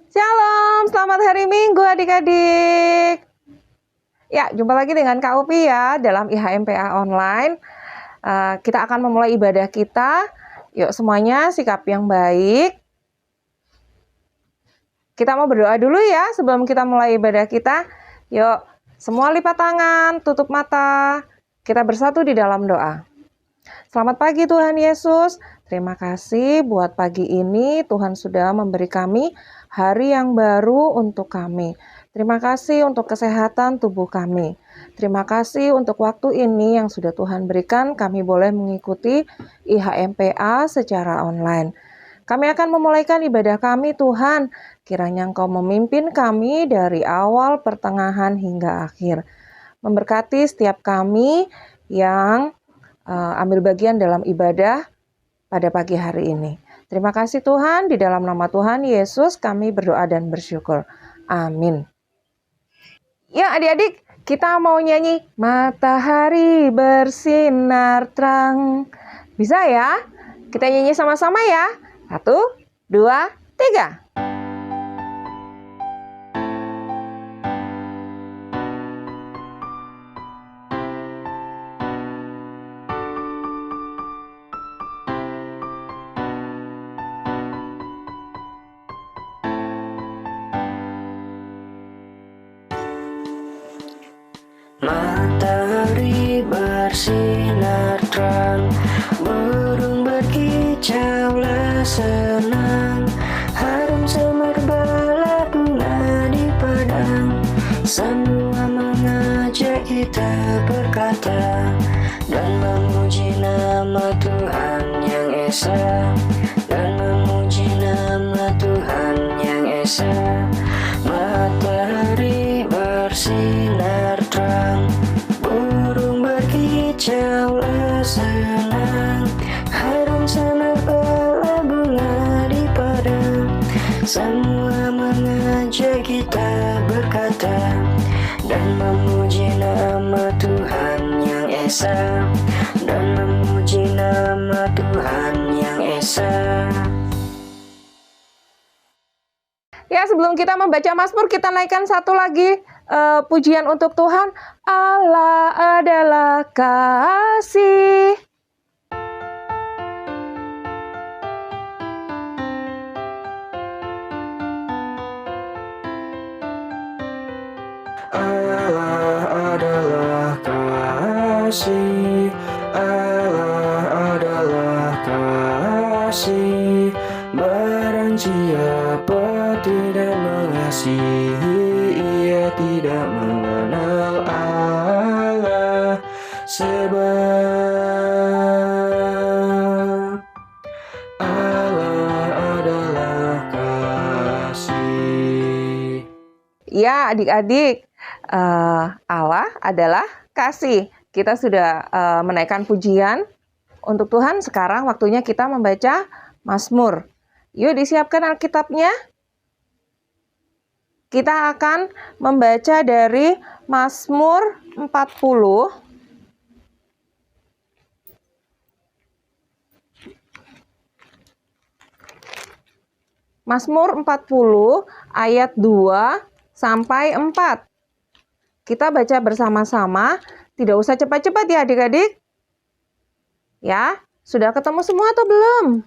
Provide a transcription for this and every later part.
Shalom, selamat hari Minggu adik-adik. Ya, jumpa lagi dengan Kak Upi ya dalam IHMPA Online. Kita akan memulai ibadah kita. Yuk semuanya sikap yang baik. Kita mau berdoa dulu ya sebelum kita mulai ibadah kita. Yuk, semua lipat tangan, tutup mata. Kita bersatu di dalam doa. Selamat pagi Tuhan Yesus. Terima kasih buat pagi ini Tuhan sudah memberi kami hari yang baru untuk kami. Terima kasih untuk kesehatan tubuh kami. Terima kasih untuk waktu ini yang sudah Tuhan berikan kami boleh mengikuti IHMPA secara online. Kami akan memulaikan ibadah kami Tuhan. Kiranya Engkau memimpin kami dari awal, pertengahan hingga akhir. Memberkati setiap kami yang ambil bagian dalam ibadah pada pagi hari ini. Terima kasih Tuhan, di dalam nama Tuhan Yesus kami berdoa dan bersyukur. Amin. Ya adik-adik, kita mau nyanyi Matahari bersinar terang. Bisa ya? Kita nyanyi sama-sama ya. 1, 2, 3. Matahari bersinar terang, burung berkicaulah senang, harum semerbak bunga di padang. Semua mengajak kita berkata dan memuji nama Tuhan yang Esa, dan memuji nama Tuhan yang Esa. Matahari bersinar terang, burung berkicaulah senang, harum semerbak bunga di padang. Semua mengajak kita berkata dan memuji nama Tuhan yang Esa, dan memuji nama Tuhan yang Esa. Ya, sebelum kita membaca Mazmur, kita naikkan satu lagi pujian untuk Tuhan. Allah adalah kasih. Allah adalah kasih, Allah adalah kasih. Barang siapa tidak mengasihi, ia tidak mengenal Allah. Sebab Allah adalah kasih. Ya adik-adik, Allah adalah kasih. Kita sudah menaikkan pujian untuk Tuhan. Sekarang waktunya kita membaca Mazmur. Yuk disiapkan Alkitabnya. Kita akan membaca dari Mazmur 40. Mazmur 40 ayat 2 sampai 4. Kita baca bersama-sama, tidak usah cepat-cepat ya adik-adik. Ya, sudah ketemu semua atau belum?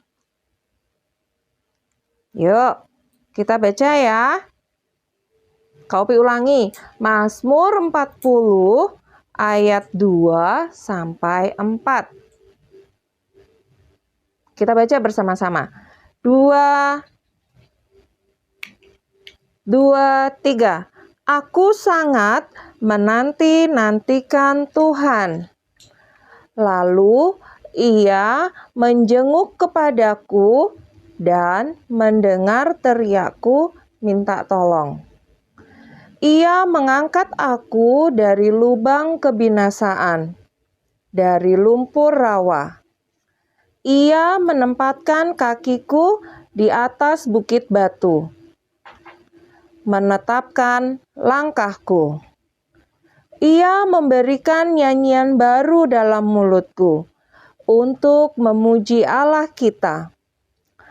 Yuk, kita baca ya. Kau ulangi, Mazmur 40 ayat 2 sampai 4. Kita baca bersama-sama. 2, 3. Aku sangat menanti-nantikan Tuhan. Lalu Ia menjenguk kepadaku dan mendengar teriakku minta tolong. Ia mengangkat aku dari lubang kebinasaan, dari lumpur rawa. Ia menempatkan kakiku di atas bukit batu, menetapkan langkahku. Ia memberikan nyanyian baru dalam mulutku untuk memuji Allah kita.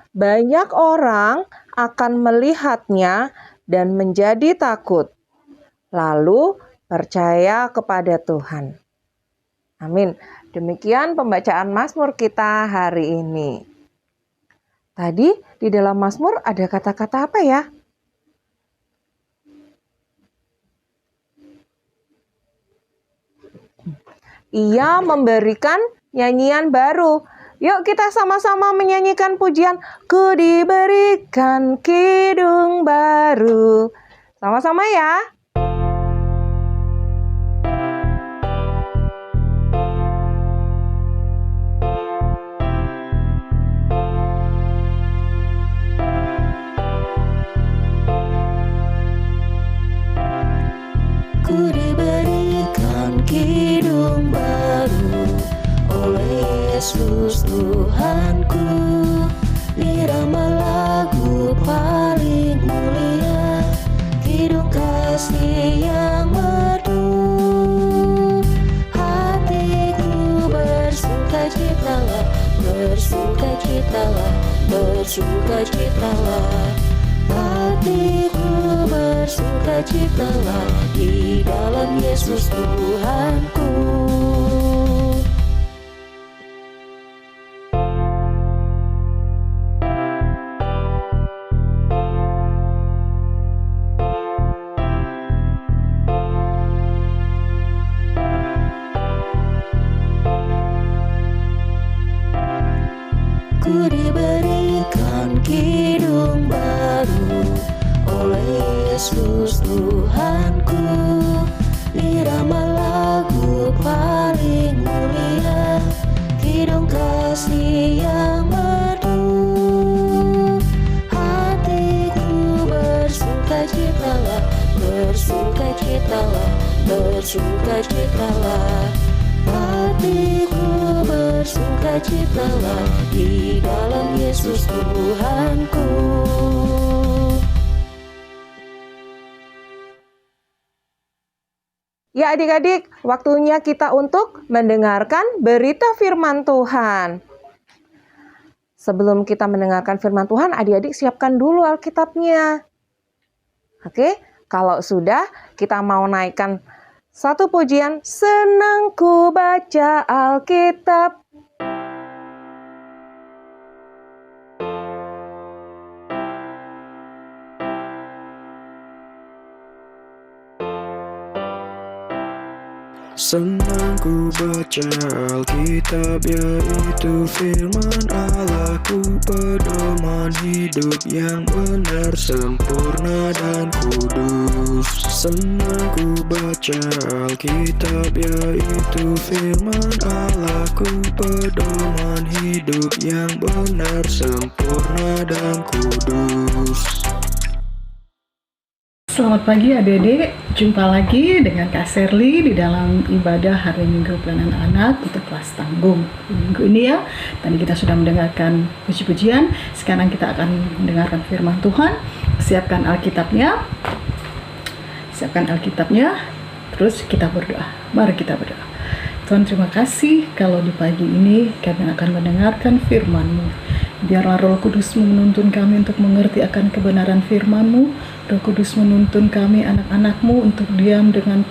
Banyak orang akan melihatnya dan menjadi takut, lalu percaya kepada Tuhan. Amin. Demikian pembacaan Mazmur kita hari ini. Tadi di dalam Mazmur ada kata-kata apa ya? Ia memberikan nyanyian baru. Yuk kita sama-sama menyanyikan pujian Ku diberikan kidung baru. Sama-sama ya. Ku diberikan kidung baru oleh Yesus Tuhanku, irama lagu paling mulia, kidung kasih yang merdu. Hatiku bersukacitalah, bersukacitalah, bersukacitalah. Hatiku bersukacitalah di dalam Yesus Tuhanku. Ku diberikan kidung baru oleh Yesus Tuhanku, irama lagu paling mulia, kidung kasih yang merdu. Hatiku bersukacitalah, bersukacitalah, bersukacitalah. Hatiku bersukacitalah di dalam Yesus Tuhanku. Ya adik-adik, waktunya kita untuk mendengarkan berita firman Tuhan. Sebelum kita mendengarkan firman Tuhan, adik-adik siapkan dulu Alkitabnya. Oke, kalau sudah, kita mau naikkan satu pujian, senang ku baca Alkitab. Senang ku baca Alkitab, yaitu firman Allah, ku pedoman hidup yang benar, sempurna dan kudus. Senang ku baca Alkitab, yaitu firman Allah, ku pedoman hidup yang benar, sempurna dan kudus. Selamat pagi adik-adik, jumpa lagi dengan Kak Serly di dalam ibadah hari Minggu Pelayanan Anak untuk kelas tanggung. Minggu ini ya, tadi kita sudah mendengarkan puji-pujian, sekarang kita akan mendengarkan firman Tuhan. Siapkan Alkitabnya, terus kita berdoa. Mari kita berdoa. Tuhan, terima kasih kalau di pagi ini kami akan mendengarkan firman-Mu. Biarlah Roh Kudus-Mu menuntun kami untuk mengerti akan kebenaran firman-Mu. Roh Kudus menuntun kami anak-anak-Mu untuk diam dengan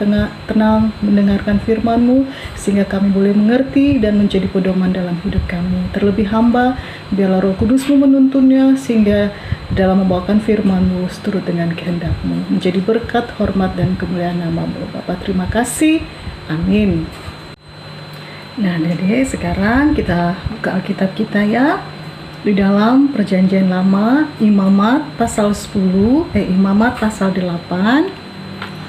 tenang mendengarkan firman-Mu, sehingga kami boleh mengerti dan menjadi pedoman dalam hidup kami. Terlebih hamba, biarlah Roh Kudus-Mu menuntunnya, sehingga dalam membawakan firman-Mu seturut dengan kehendak-Mu, menjadi berkat, hormat, dan kemuliaan nama-Mu. Bapa, terima kasih. Amin. Nah, adik-adik, sekarang kita buka Alkitab kita ya. Di dalam Perjanjian Lama, Imamat pasal 8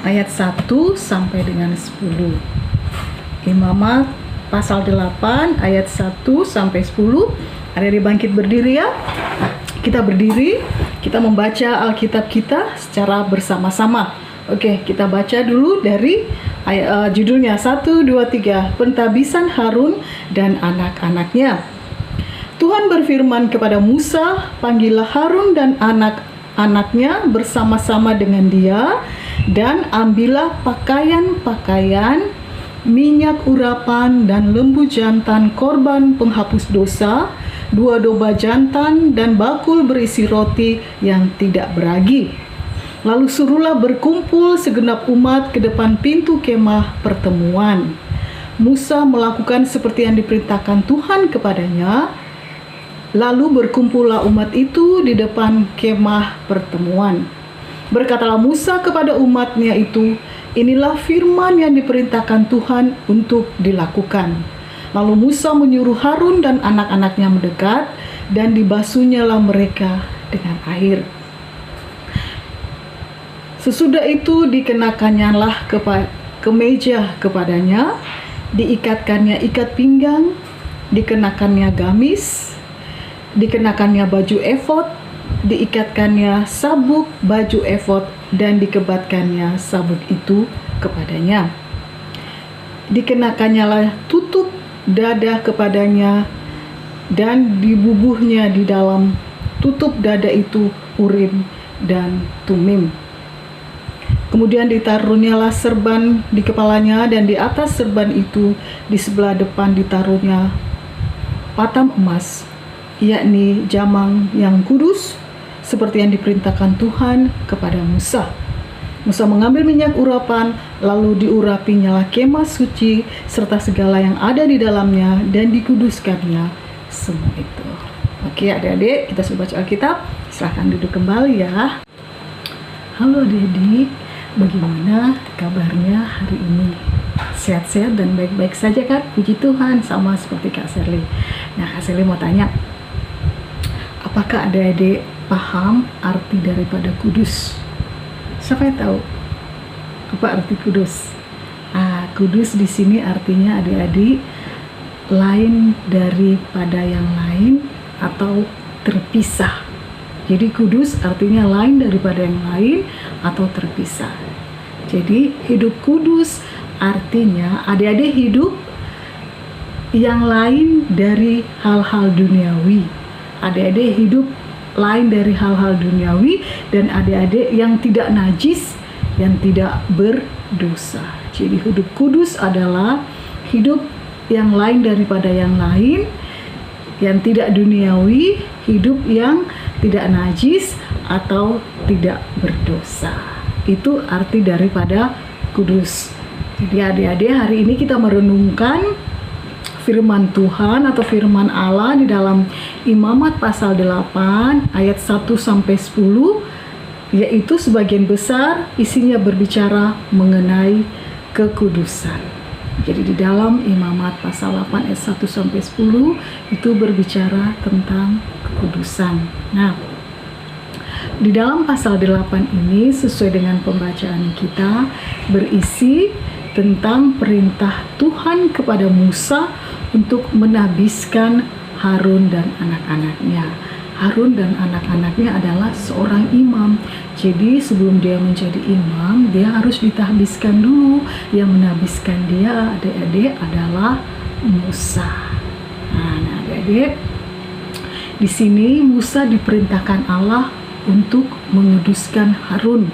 ayat 1 sampai dengan 10. Imamat pasal 8 ayat 1 sampai 10. Adik-adik bangkit berdiri ya. Kita berdiri, kita membaca Alkitab kita secara bersama-sama. Oke, kita baca dulu dari judulnya 1, 2, 3, Pentabisan Harun dan anak-anaknya. Tuhan berfirman kepada Musa, panggillah Harun dan anak-anaknya bersama-sama dengan dia, dan ambillah pakaian-pakaian, minyak urapan dan lembu jantan korban penghapus dosa, 2 domba jantan, dan bakul berisi roti yang tidak beragi. Lalu suruhlah berkumpul segenap umat ke depan pintu kemah pertemuan. Musa melakukan seperti yang diperintahkan Tuhan kepadanya. Lalu berkumpullah umat itu di depan kemah pertemuan. Berkatalah Musa kepada umatnya itu, inilah firman yang diperintahkan Tuhan untuk dilakukan. Lalu Musa menyuruh Harun dan anak-anaknya mendekat, dan dibasuhnyalah mereka dengan air. Sesudah itu dikenakannya kemeja kepadanya, diikatkannya ikat pinggang, dikenakannya gamis, dikenakannya baju efod, diikatkannya sabuk baju efod, dan dikebatkannya sabuk itu kepadanya. Dikenakannya tutup dada kepadanya, dan dibubuhnya di dalam tutup dada itu Urim dan Tumim. Kemudian ditaruhnyalah serban di kepalanya, dan di atas serban itu di sebelah depan ditaruhnya patam emas, yakni jamang yang kudus, seperti yang diperintahkan Tuhan kepada Musa. Musa mengambil minyak urapan, lalu diurapinya kemah suci serta segala yang ada di dalamnya, dan dikuduskannya semua itu. Oke adik-adik, kita sudah baca Alkitab. Silahkan duduk kembali ya. Halo adik-adik, bagaimana kabarnya hari ini? Sehat-sehat dan baik-baik saja kan? Puji Tuhan, sama seperti Kak Serly. Nah, Kak Serly mau tanya, apakah adik-adik paham arti daripada kudus? Siapa yang tahu apa arti kudus? Kudus di sini artinya adik-adik lain daripada yang lain atau terpisah. Jadi kudus artinya lain daripada yang lain atau terpisah. Jadi hidup kudus artinya adik-adik hidup yang lain dari hal-hal duniawi. Adik-adik hidup lain dari hal-hal duniawi, dan adik-adik yang tidak najis, yang tidak berdosa. Jadi hidup kudus adalah hidup yang lain daripada yang lain, yang tidak duniawi, hidup yang tidak najis atau tidak berdosa. Itu arti daripada kudus. Jadi adik-adik, hari ini kita merenungkan firman Tuhan atau firman Allah di dalam Imamat pasal 8 ayat 1-10, yaitu sebagian besar isinya berbicara mengenai kekudusan. Jadi di dalam Imamat pasal 8 ayat 1-10 itu berbicara tentang kekudusan. Nah, di dalam pasal 8 ini sesuai dengan pembacaan kita berisi tentang perintah Tuhan kepada Musa untuk menabiskan Harun dan anak-anaknya. Harun dan anak-anaknya adalah seorang imam. Jadi sebelum dia menjadi imam, dia harus ditahbiskan dulu. Yang menabiskan dia, adik-adik, adalah Musa. Nah, adik-adik, di sini Musa diperintahkan Allah untuk menguduskan Harun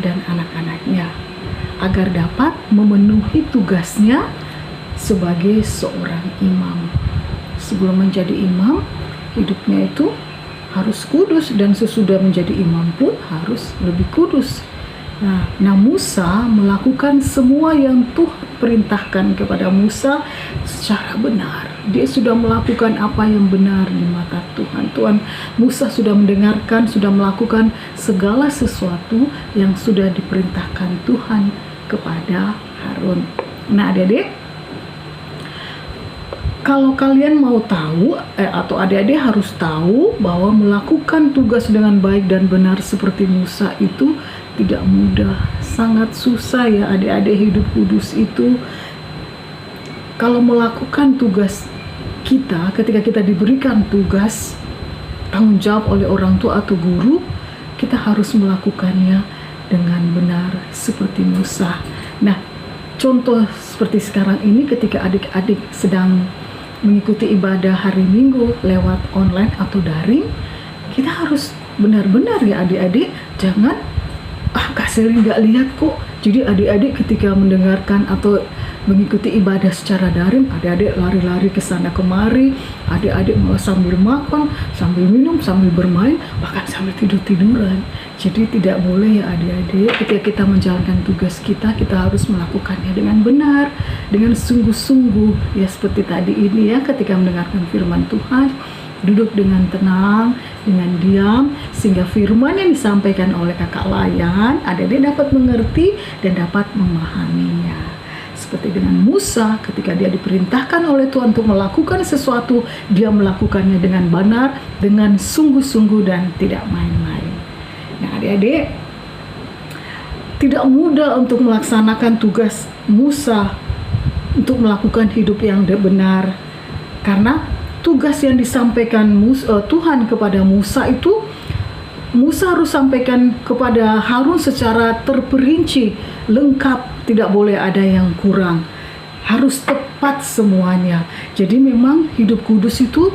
dan anak-anaknya agar dapat memenuhi tugasnya sebagai seorang imam. Sebelum menjadi imam, hidupnya itu harus kudus, dan sesudah menjadi imam pun harus lebih kudus. Nah, Musa melakukan semua yang Tuhan perintahkan kepada Musa secara benar. Dia sudah melakukan apa yang benar di mata Tuhan. Musa sudah mendengarkan, sudah melakukan segala sesuatu yang sudah diperintahkan Tuhan kepada Harun. Nah, adik-adik, kalau kalian mau tahu atau adik-adik harus tahu bahwa melakukan tugas dengan baik dan benar seperti Musa itu tidak mudah, sangat susah ya adik-adik. Hidup kudus itu, kalau melakukan tugas kita, ketika kita diberikan tugas tanggung jawab oleh orang tua atau guru, kita harus melakukannya dengan benar seperti Musa. Nah, contoh seperti sekarang ini ketika adik-adik sedang mengikuti ibadah hari Minggu lewat online atau daring, kita harus benar-benar ya adik-adik, jangan Kak Seli nggak lihat kok. Jadi adik-adik ketika mendengarkan atau mengikuti ibadah secara daring, adik-adik lari-lari ke sana kemari, adik-adik malah sambil makan, sambil minum, sambil bermain, bahkan sambil tidur-tiduran. Jadi tidak boleh ya adik-adik, ketika kita menjalankan tugas kita harus melakukannya dengan benar, dengan sungguh-sungguh. Ya seperti tadi ini ya, ketika mendengarkan firman Tuhan, duduk dengan tenang, dengan diam, sehingga firman yang disampaikan oleh kakak Layan, adik-adik dapat mengerti dan dapat memahaminya. Seperti dengan Musa, ketika dia diperintahkan oleh Tuhan untuk melakukan sesuatu, dia melakukannya dengan benar, dengan sungguh-sungguh dan tidak main-main. Nah adik-adik, tidak mudah untuk melaksanakan tugas Musa untuk melakukan hidup yang benar, karena tugas yang disampaikan Tuhan kepada Musa itu, Musa harus sampaikan kepada Harun secara terperinci, lengkap, tidak boleh ada yang kurang, harus tepat semuanya. Jadi memang hidup kudus itu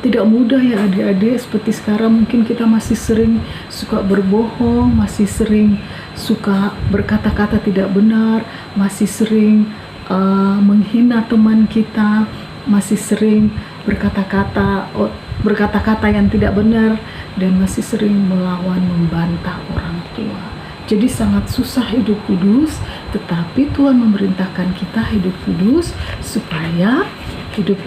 tidak mudah ya adik-adik. Seperti sekarang mungkin kita masih sering suka berbohong, masih sering suka berkata-kata tidak benar, masih sering menghina teman kita, masih sering berkata-kata yang tidak benar, dan masih sering melawan, membantah orang tua. Jadi sangat susah hidup kudus, tetapi Tuhan memerintahkan kita hidup kudus supaya hidup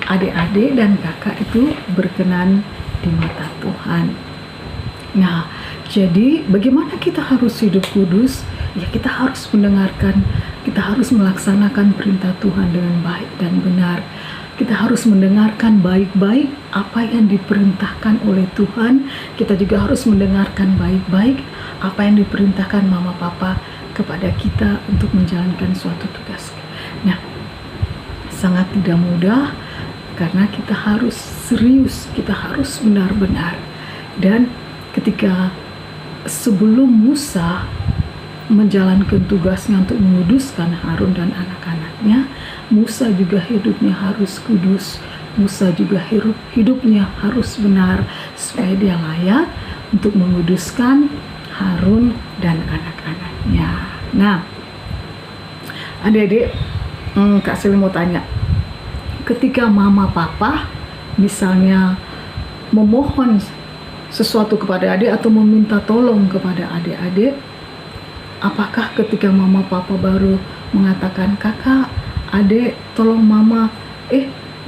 adik-adik dan kakak itu berkenan di mata Tuhan. Nah, jadi bagaimana kita harus hidup kudus? Ya kita harus mendengarkan, kita harus melaksanakan perintah Tuhan dengan baik dan benar. Kita harus mendengarkan baik-baik apa yang diperintahkan oleh Tuhan. Kita juga harus mendengarkan baik-baik apa yang diperintahkan mama papa kepada kita untuk menjalankan suatu tugas. Nah, sangat tidak mudah karena kita harus serius, kita harus benar-benar. Dan ketika sebelum Musa menjalankan tugasnya untuk menguduskan Harun dan anak-anaknya, Musa juga hidupnya harus kudus. Musa juga hidupnya harus benar supaya dia layak untuk menguduskan Harun dan anak-anaknya. Nah, adik-adik, Kak Seli mau tanya, ketika mama papa misalnya memohon sesuatu kepada adik atau meminta tolong kepada adik-adik, apakah ketika mama papa baru mengatakan, kakak, adik tolong mama,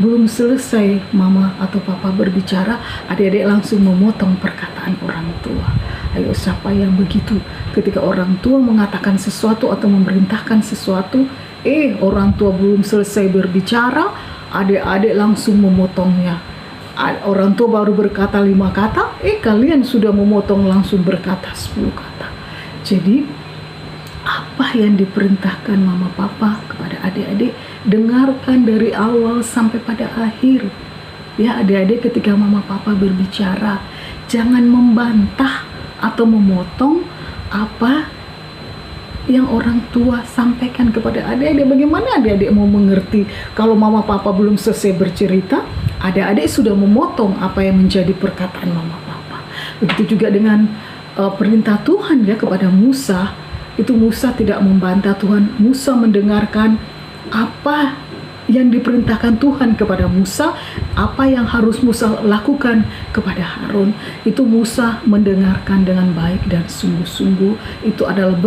belum selesai mama atau papa berbicara, adik-adik langsung memotong perkataan orang tua? Ayo, siapa yang begitu? Ketika orang tua mengatakan sesuatu atau memerintahkan sesuatu, orang tua belum selesai berbicara, adik-adik langsung memotongnya. Orang tua baru berkata 5 kata, kalian sudah memotong langsung berkata 10 kata. Jadi apa yang diperintahkan mama papa kepada adik-adik, dengarkan dari awal sampai pada akhir. Ya adik-adik, ketika mama papa berbicara, jangan membantah atau memotong apa yang orang tua sampaikan kepada adik-adik. Bagaimana adik-adik mau mengerti kalau mama papa belum selesai bercerita, adik-adik sudah memotong apa yang menjadi perkataan mama papa. Begitu juga dengan perintah Tuhan ya kepada Musa. Itu Musa tidak membantah Tuhan. Musa mendengarkan apa yang diperintahkan Tuhan kepada Musa, apa yang harus Musa lakukan kepada Harun. Itu Musa mendengarkan dengan baik dan sungguh-sungguh. Itu adalah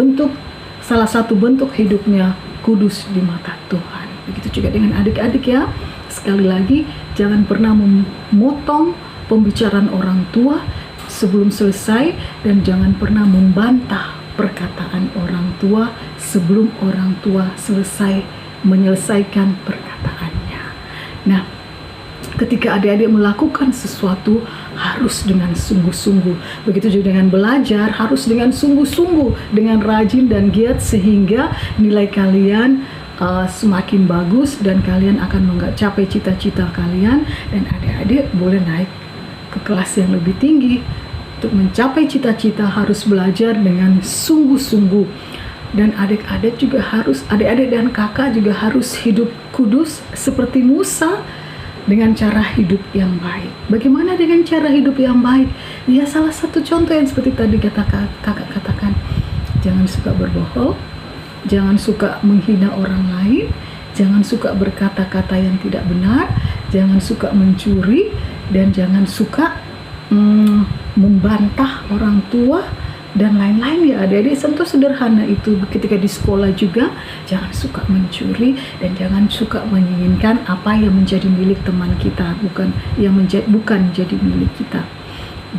salah satu bentuk hidupnya kudus di mata Tuhan. Begitu juga dengan adik-adik ya. Sekali lagi, jangan pernah memotong pembicaraan orang tua sebelum selesai, dan jangan pernah membantah perkataan orang tua sebelum orang tua selesai menyelesaikan perkataannya. Nah, ketika adik-adik melakukan sesuatu harus dengan sungguh-sungguh. Begitu juga dengan belajar, harus dengan sungguh-sungguh, dengan rajin dan giat, sehingga nilai kalian semakin bagus dan kalian akan mencapai cita-cita kalian, dan adik-adik boleh naik ke kelas yang lebih tinggi. Untuk mencapai cita-cita harus belajar dengan sungguh-sungguh. Dan adik-adik dan kakak juga harus hidup kudus seperti Musa dengan cara hidup yang baik. Bagaimana dengan cara hidup yang baik? Ya, salah satu contoh yang seperti tadi kakak katakan, jangan suka berbohong, jangan suka menghina orang lain, jangan suka berkata-kata yang tidak benar, jangan suka mencuri, dan jangan suka membantah orang tua dan lain-lain ya adik-adik. Tentu sederhana itu. Ketika di sekolah juga jangan suka mencuri dan jangan suka menginginkan apa yang menjadi milik teman kita, bukan jadi milik kita,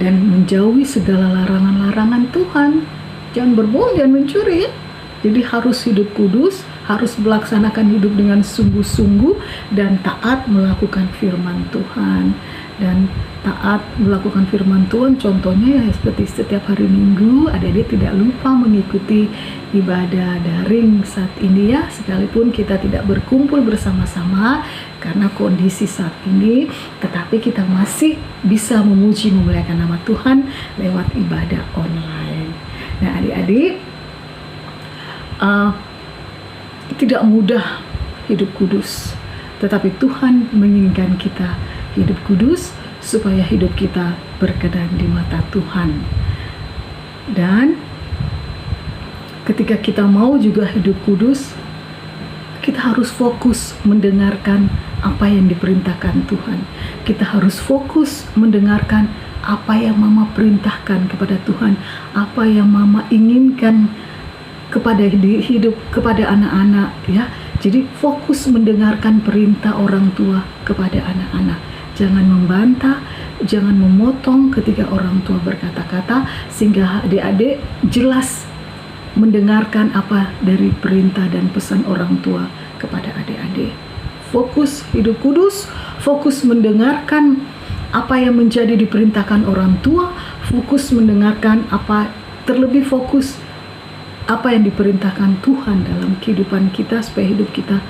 dan menjauhi segala larangan-larangan Tuhan. Jangan berbohong, jangan mencuri ya. Jadi harus hidup kudus, harus melaksanakan hidup dengan sungguh-sungguh dan taat melakukan firman Tuhan. Dan taat melakukan firman Tuhan contohnya ya seperti setiap hari Minggu adik-adik tidak lupa mengikuti ibadah daring saat ini ya, sekalipun kita tidak berkumpul bersama-sama karena kondisi saat ini, tetapi kita masih bisa memuji memuliakan nama Tuhan lewat ibadah online. Nah adik-adik, tidak mudah hidup kudus, tetapi Tuhan menginginkan kita hidup kudus supaya hidup kita berkenan di mata Tuhan. Dan ketika kita mau juga hidup kudus, kita harus fokus mendengarkan apa yang diperintahkan Tuhan. Kita harus fokus mendengarkan apa yang Mama perintahkan kepada Tuhan, apa yang Mama inginkan kepada hidup kepada anak-anak ya. Jadi fokus mendengarkan perintah orang tua kepada anak-anak. Jangan membantah, jangan memotong ketika orang tua berkata-kata, sehingga adik-adik jelas mendengarkan apa dari perintah dan pesan orang tua kepada adik-adik. Fokus hidup kudus, fokus mendengarkan apa yang menjadi diperintahkan orang tua, fokus mendengarkan terlebih fokus apa yang diperintahkan Tuhan dalam kehidupan kita supaya hidup kita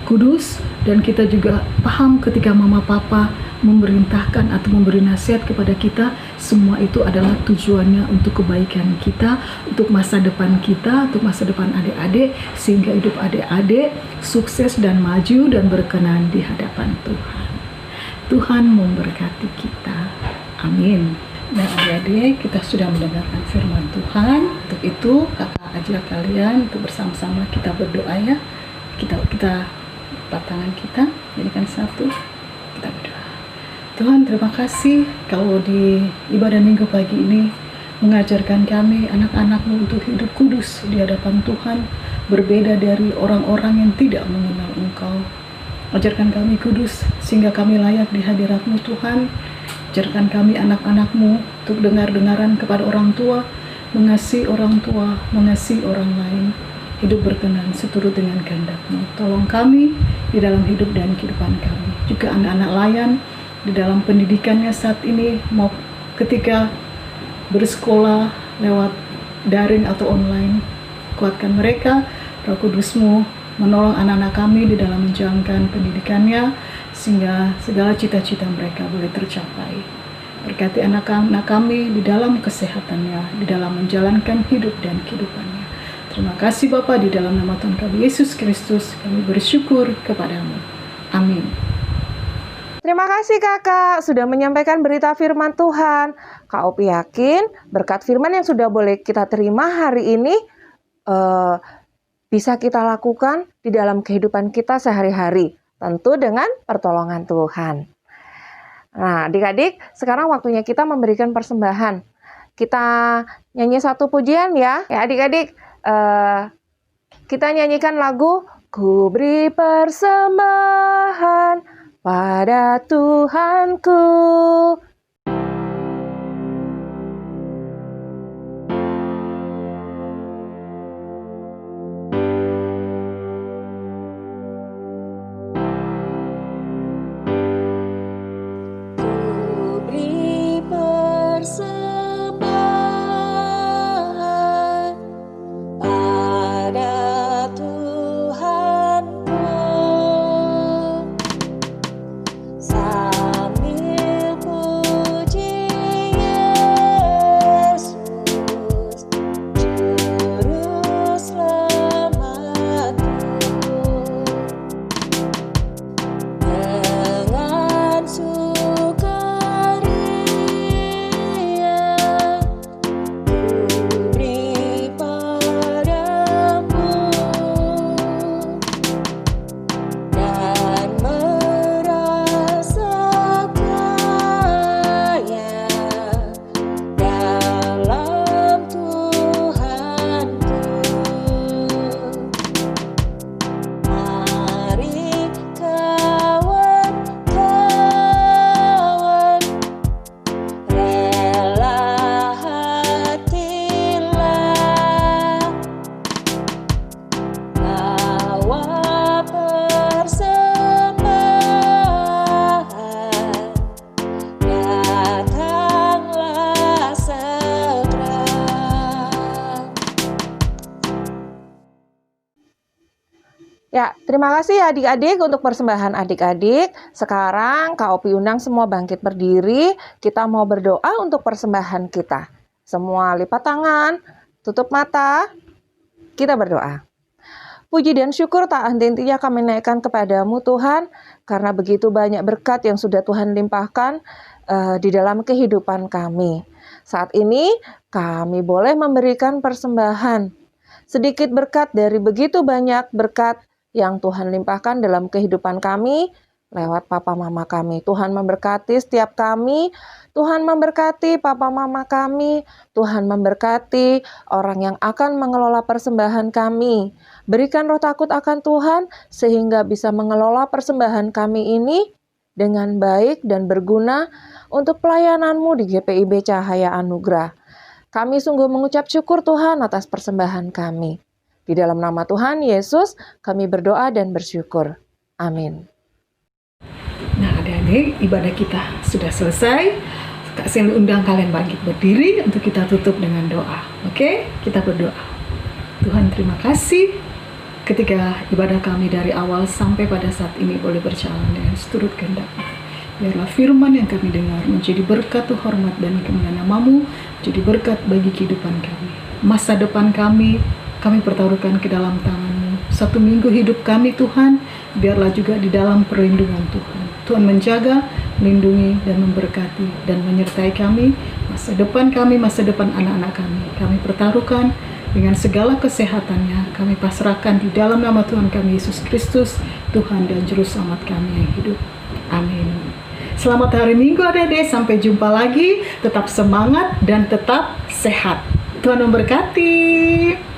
kudus. Dan kita juga paham ketika mama papa memerintahkan atau memberi nasihat kepada kita, semua itu adalah tujuannya untuk kebaikan kita, untuk masa depan kita, untuk masa depan adik-adik, sehingga hidup adik-adik sukses dan maju dan berkenan di hadapan Tuhan. Tuhan memberkati kita. Amin. Nah adik-adik, kita sudah mendengarkan firman Tuhan. Untuk itu kakak ajak kalian untuk bersama-sama kita berdoa ya. Kita lipat tangan kita, jadikan satu, kita berdoa. Tuhan, terima kasih kalau di ibadah minggu pagi ini mengajarkan kami anak-anak-Mu untuk hidup kudus di hadapan Tuhan, berbeda dari orang-orang yang tidak mengenal Engkau. Ajarkan kami kudus sehingga kami layak di hadirat-Mu Tuhan. Ajarkan kami anak-anak-Mu untuk dengar-dengaran kepada orang tua, mengasihi orang tua, mengasihi orang lain, hidup berkenan seturut dengan kehendak-Mu. Tolong kami di dalam hidup dan kehidupan kami. Juga anak-anak layan di dalam pendidikannya saat ini, mau ketika bersekolah lewat daring atau online, kuatkan mereka. Roh Kudus-Mu menolong anak-anak kami di dalam menjalankan pendidikannya, sehingga segala cita-cita mereka boleh tercapai. Berkati anak-anak kami di dalam kesehatannya, di dalam menjalankan hidup dan kehidupannya. Terima kasih Bapa, di dalam nama Tuhan kami Yesus Kristus kami bersyukur kepadamu. Amin. Terima kasih kakak sudah menyampaikan berita firman Tuhan. Kak Opi yakin berkat firman yang sudah boleh kita terima hari ini bisa kita lakukan di dalam kehidupan kita sehari-hari. Tentu dengan pertolongan Tuhan. Nah adik-adik, sekarang waktunya kita memberikan persembahan. Kita nyanyi satu pujian ya. Ya adik-adik, kita nyanyikan lagu Ku beri persembahan pada Tuhanku. Sambil ku Ya, terima kasih ya adik-adik untuk persembahan adik-adik. Sekarang Kak Opi undang semua bangkit berdiri. Kita mau berdoa untuk persembahan kita. Semua lipat tangan, tutup mata. Kita berdoa. Puji dan syukur tak henti-hentinya kami naikkan kepadamu Tuhan, karena begitu banyak berkat yang sudah Tuhan limpahkan di dalam kehidupan kami. Saat ini kami boleh memberikan persembahan. Sedikit berkat dari begitu banyak berkat yang Tuhan limpahkan dalam kehidupan kami lewat papa mama kami. Tuhan memberkati setiap kami, Tuhan memberkati papa mama kami, Tuhan memberkati orang yang akan mengelola persembahan kami. Berikan roh takut akan Tuhan sehingga bisa mengelola persembahan kami ini dengan baik dan berguna untuk pelayanan-Mu di GPIB Cahaya Anugerah. Kami sungguh mengucap syukur Tuhan atas persembahan kami. Di dalam nama Tuhan Yesus kami berdoa dan bersyukur. Amin. Nah, adik-adik, ibadah kita sudah selesai. Kak Sally undang kalian bangkit berdiri untuk kita tutup dengan doa. Oke, kita berdoa. Tuhan, terima kasih ketika ibadah kami dari awal sampai pada saat ini boleh berjalan dengan seturut kehendak-Mu. Biarlah firman yang kami dengar menjadi berkat, hormat dan kemuliaan nama-Mu, menjadi berkat bagi kehidupan kami. Masa depan kami pertaruhkan ke dalam tangan-Mu. 1 minggu hidup kami Tuhan, biarlah juga di dalam perlindungan Tuhan. Tuhan menjaga, melindungi, dan memberkati, dan menyertai kami, masa depan kami, masa depan anak-anak kami. Kami pertaruhkan dengan segala kesehatannya, kami pasrahkan di dalam nama Tuhan kami Yesus Kristus, Tuhan dan Juru Selamat kami yang hidup. Amin. Selamat hari Minggu adik-adik, sampai jumpa lagi. Tetap semangat dan tetap sehat. Tuhan memberkati.